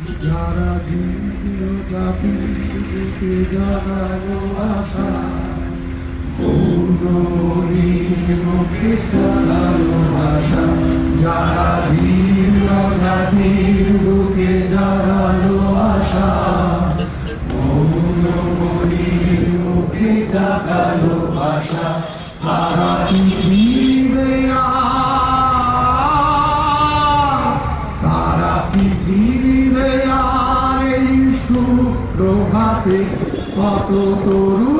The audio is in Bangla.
যারা ভিন্ন জাতিকে জানালো আশা, পূর্ণ মুখে জানালো আশা। যারা ভিন্ন জাতির বুকে জানালো আশা, পূর্ণ মুখে জাগালো আশা। তারা পৃথিবীতে পৃথিবীতে আর এই সুপ্রভাতে কত তরুণ